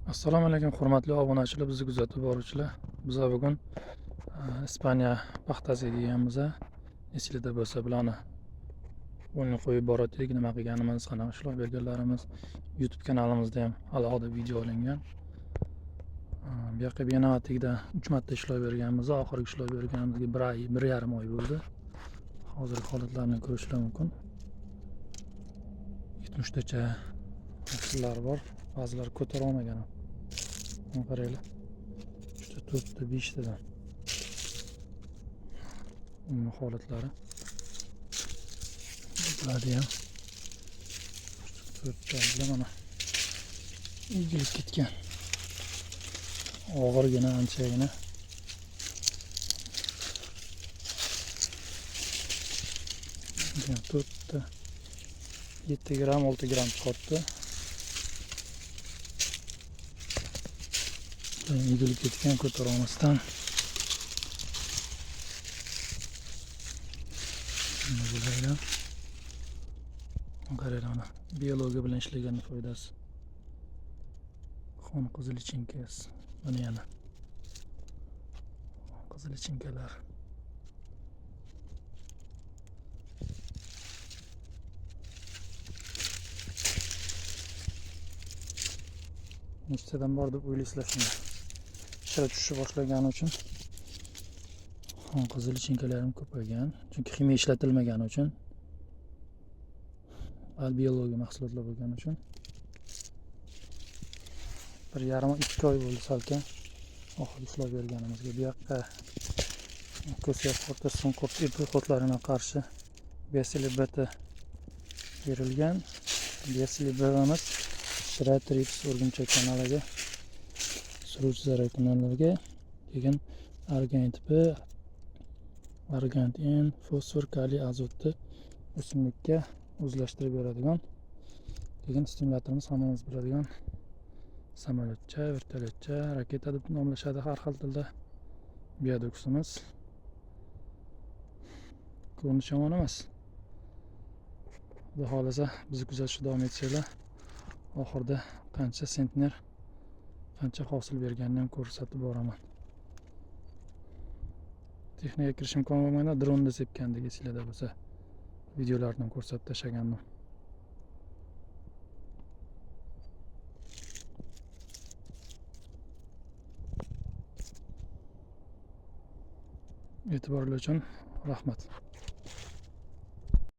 Assalomu alaykum hurmatli obunachilar, bizni kuzatib boruvchilar. Biz bugun Ispaniya paxtasiga kelganmiz. Esingizda bo'lsa, bularni o'yinga qo'yib borayotdik, nima qilganimiz, qanaqa ishlar berganlarimiz YouTube kanalimizda ham alohida video olingan. Bu yoqqa Benavatda 3 marta ishlov berganmiz. Oxirgi ishlov berganimizga 1,5 oy bo'ldi. Hozirgi holatlarni ko'rishlar mumkin. 70 tacha hosillar bor. Ba'zilar ko'tara olmagan. Qaranglar. 3 ta 5 tadan. Holatlari. Bularni ham 4 ta mana egilib ketgan. Og'irgina, anchagina. Mana 4 ta 7 gram 6 gram chiqibdi. Egilib ketgan, ko'tara olmasdan. Qaranglar, mana biologiya bilan ishlaganning foydasi. Xon qizilchinkasi. Mana yana qizilchinkalar. Nechtadan bor deb o'ylaysizlar shunda? Ishga tushishni boshlagani uchun xon qizilchinkalar ham ko'paygan. Chunki ximiya ishlatilmagani uchun. Biologiya mahsulotlar bo'lgani uchun 1,5-2 oy bo'ldi salkam oxirgi ishlov berganimizga. Bu yoqqa ko'siyak qurti, sunqurt, epixotlarga qarshi Besilibeta berilgan. Besilibetamiz Shiratrips o'rgimchak kanaliga, suruvchi zarar kanallarga, keyin argant B, argant N, fosfor, kaliy, azotni o'simlikka o'zlashtirib beradigan. Keyin stimulyatorimiz hammamiz biladigan samolyotcha, vertolyotcha, raketa deb nomlashadi har xil tilda. Bioduksimiz. Ko'rinish yomon emas. Xudo xolasa bizni kuzatishda davom etsanglar, oxirida qancha sentner, qancha hosil berganini ham ko'rsatib boraman. Texnikaga kirish imkoni bo'lmaganda dronda sepgandik, esingizda bo'lsa, videolarni ko'rsatib tashlagandim. E'tiborlar uchun rahmat.